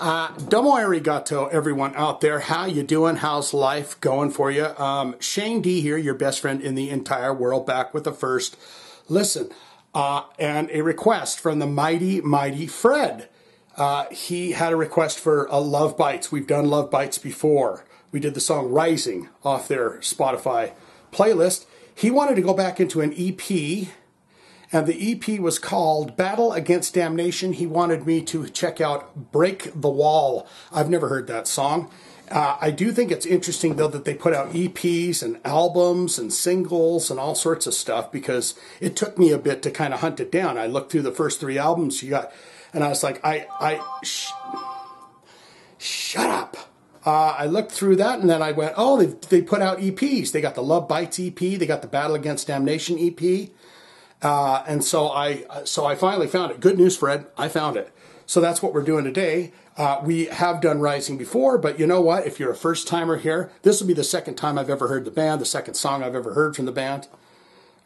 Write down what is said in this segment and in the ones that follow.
Domo arigato, everyone out there. How you doing? How's life going for you? Shane D here, your best friend in the entire world, back with the first listen. And a request from the mighty Fred. He had a request for Lovebites. We've done Lovebites before. We did the song Rising off their Spotify playlist. He wanted to go back into an EP, and the EP was called Battle Against Damnation. He wanted me to check out Break the Wall. I've never heard that song. I do think it's interesting, though, that they put out EPs and albums and singles and all sorts of stuff, because it took me a bit to kind of hunt it down. I looked through the first 3 albums you got, and I was like, shut up. I looked through that, and then I went, oh, they put out EPs. They got the Lovebites EP. They got the Battle Against Damnation EP. And so I finally found it. Good news, Fred. I found it. So that's what we're doing today. We have done Rising before, but you know what? If you're a first-timer here, this will be the second time I've ever heard the band, the second song I've ever heard from the band.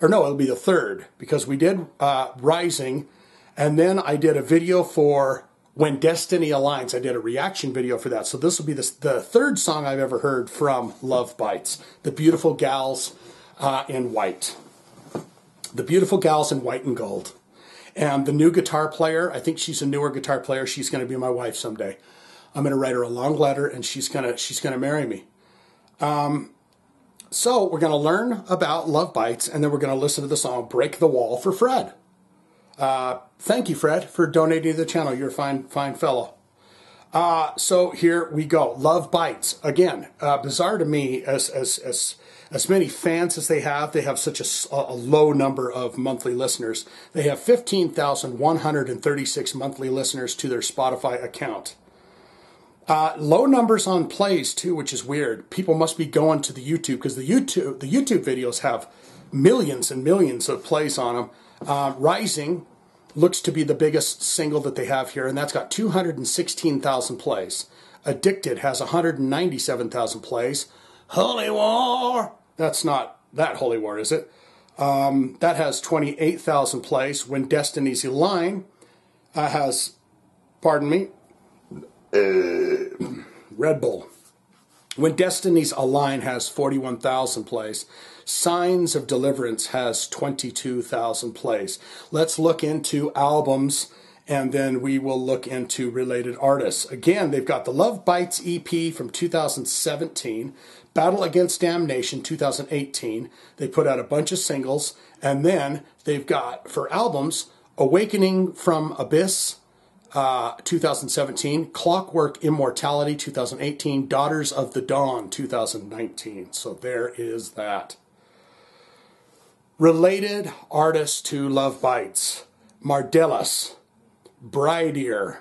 Or no, it'll be the third, because we did Rising, and then I did a video for When Destiny Aligns. I did a reaction video for that. So this will be the third song I've ever heard from Lovebites, the beautiful gals in white. The beautiful gals in white and gold. And the new guitar player, I think she's a newer guitar player. She's going to be my wife someday. I'm going to write her a long letter, and she's going to marry me. So we're going to learn about Lovebites, and then we're going to listen to the song Break the Wall for Fred. Thank you, Fred, for donating to the channel. You're a fine fellow. So here we go. Lovebites. Again, bizarre to me, as many fans as they have such a low number of monthly listeners. They have 15,136 monthly listeners to their Spotify account. Low numbers on plays too, which is weird. People must be going to the YouTube, because the YouTube videos have millions and millions of plays on them. Rising looks to be the biggest single that they have here, and that's got 216,000 plays. Addicted has 197,000 plays. Holy War, that's not that Holy War, is it? That has 28,000 plays. When Destiny's Align has, pardon me, Red Bull. When Destiny's Align has 41,000 plays. Signs of Deliverance has 22,000 plays. Let's look into albums, and then we will look into related artists. Again, they've got the Lovebites EP from 2017, Battle Against Damnation 2018. They put out a bunch of singles, and then they've got, for albums, Awakening from Abyss 2017, Clockwork Immortality 2018, Daughters of the Dawn 2019. So there is that. Related artists to Lovebites: Mardellas, Brideer,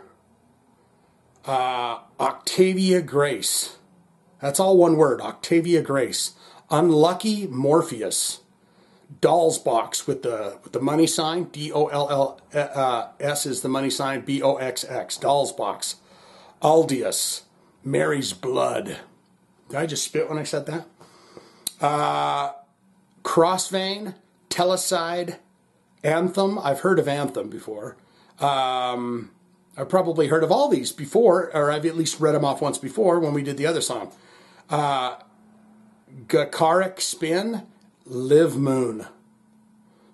Octavia Grace. That's all one word, Octavia Grace. Unlucky Morpheus. Doll's Box with the money sign. DOLLS is the money sign. BOXX. Doll's Box. Aldius. Mary's Blood. Did I just spit when I said that? Crossvein. Telecide. Anthem. I've heard of Anthem before. I've probably heard of all these before, or I've at least read them off once before when we did the other song. Gakaric Spin. Live Moon.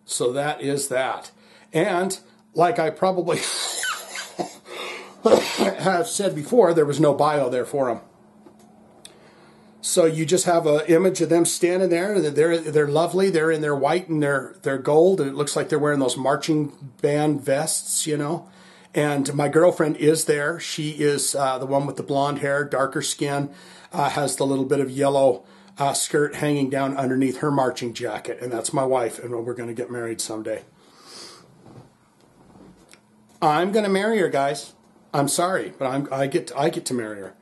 So that is that. And like I probably have said before, there was no bio there for them. So you just have an image of them standing there. They're lovely. They're in their white and their gold. It looks like they're wearing those marching band vests, you know. And my girlfriend is there. She is the one with the blonde hair, darker skin, has the little bit of yellow skirt hanging down underneath her marching jacket, and that's my wife, and we're going to get married someday. I'm going to marry her, guys. I'm sorry, but I get to marry her.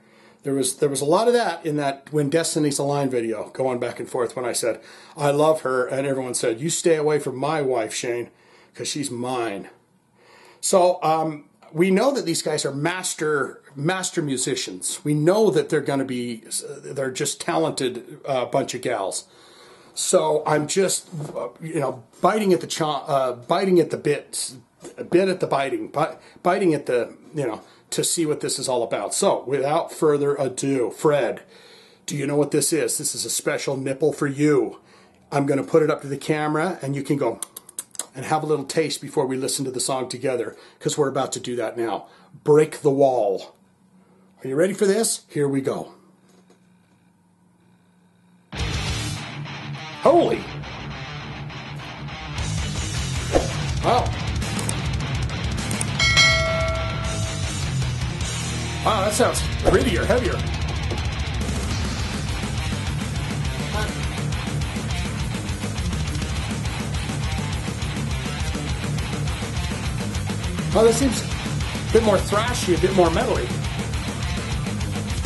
There was a lot of that in that When Destiny's Align video, going back and forth when I said I love her, and everyone said, you stay away from my wife, Shane, because she's mine. So we know that these guys are master musicians. We know that they're just talented bunch of gals. So I'm just, biting at the bit at the biting at the to see what this is all about. So, without further ado, Fred, do you know what this is? This is a special nipple for you. I'm going to put it up to the camera, and you can go and have a little taste before we listen to the song together, because we're about to do that now. Break the Wall. Are you ready for this? Here we go. Holy! Wow. Wow, that sounds grittier, heavier. Oh, this seems a bit more thrashy, a bit more metally.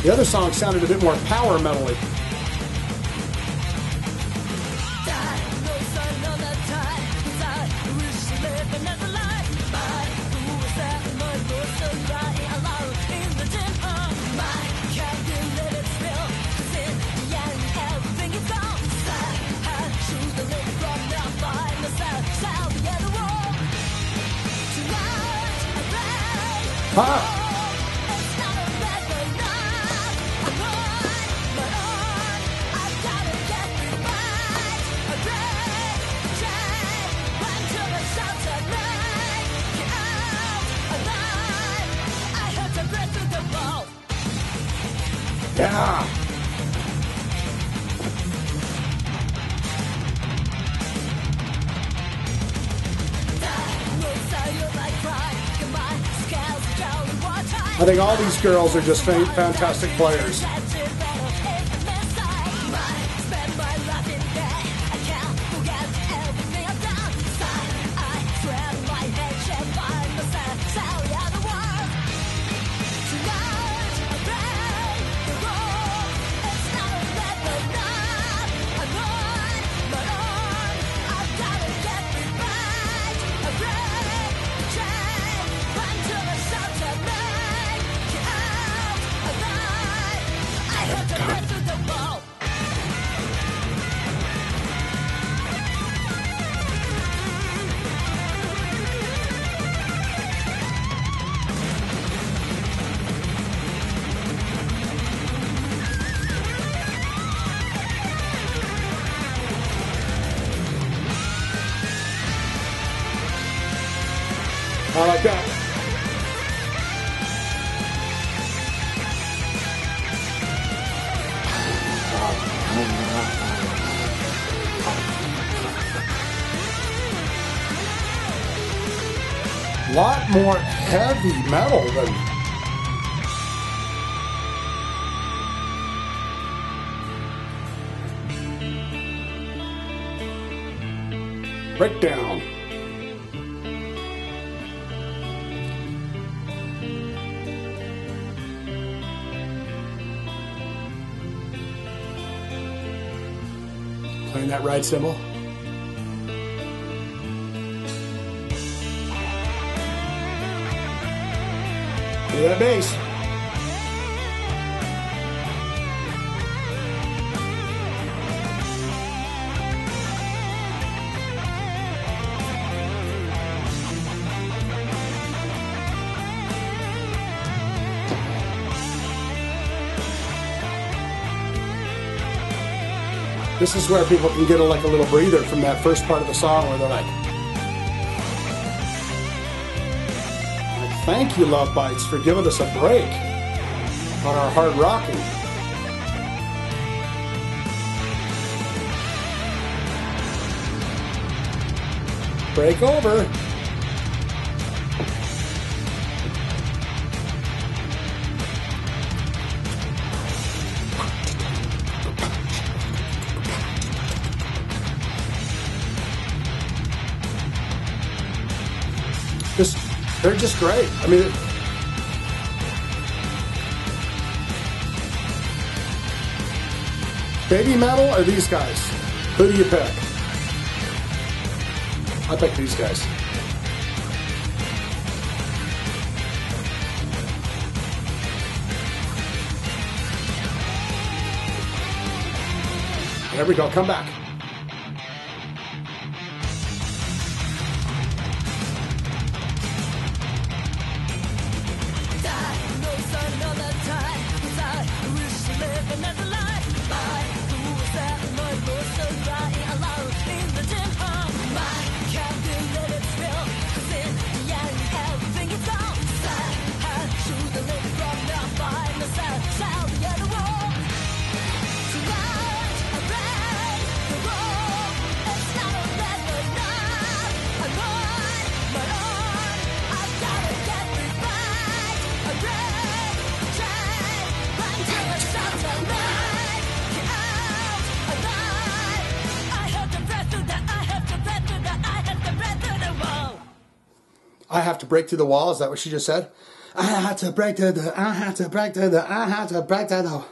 The other song sounded a bit more power metally. Yeah. I think all these girls are just fantastic players. I like that. A lot more heavy metal than... Breakdown. Playing that ride cymbal. Hear that bass. This is where people can get a little breather from that first part of the song where they're like, thank you, Lovebites, for giving us a break on our hard rocking. Break over. They're just great. I mean, baby metal or these guys? Who do you pick? I pick these guys. There we go. Come back. I have to break through the wall. Is that what she just said? I had to break through the, I had to break through the, I had to break through the.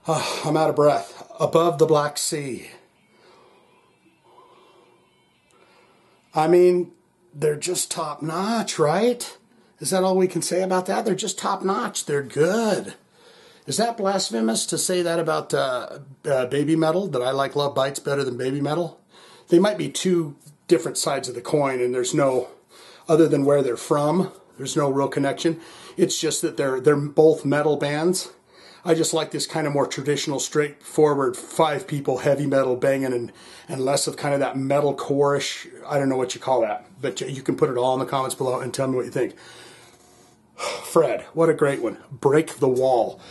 Oh, I'm out of breath. Above the Black Sea. I mean, they're just top notch, right? Is that all we can say about that? They're just top notch. They're good. Is that blasphemous to say that about baby metal, that I like Lovebites better than baby metal? They might be two different sides of the coin, and there's no, other than where they're from, there's no real connection. It's just that they're both metal bands. I just like this kind of more traditional, straightforward, 5 people heavy metal banging and less of kind of that metalcore-ish, I don't know what you call that, but you can put it all in the comments below and tell me what you think. Fred, what a great one. Break the Wall.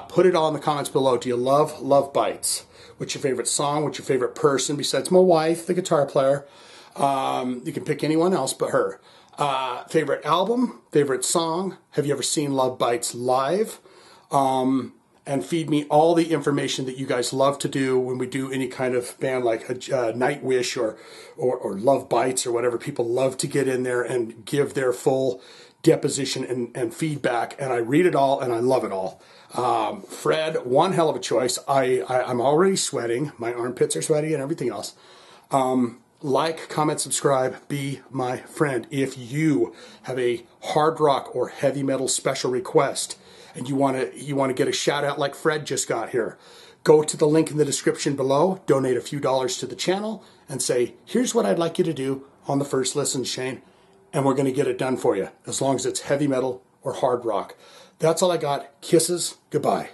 Put it all in the comments below. Do you love Lovebites? What's your favorite song? What's your favorite person besides my wife, the guitar player? You can pick anyone else but her. Favorite album? Favorite song? Have you ever seen Lovebites live? And feed me all the information that you guys love to do when we do any kind of band like Nightwish or Lovebites or whatever. People love to get in there and give their full deposition and feedback, and I read it all and I love it all. Fred, one hell of a choice. I'm already sweating. My armpits are sweaty and everything else. Like, comment, subscribe, be my friend. If you have a hard rock or heavy metal special request and you want to get a shout out like Fred just got here, go to the link in the description below, donate a few dollars to the channel, and say, here's what I'd like you to do on the first listen, Shane. And we're going to get it done for you, as long as it's heavy metal or hard rock. That's all I got. Kisses. Goodbye.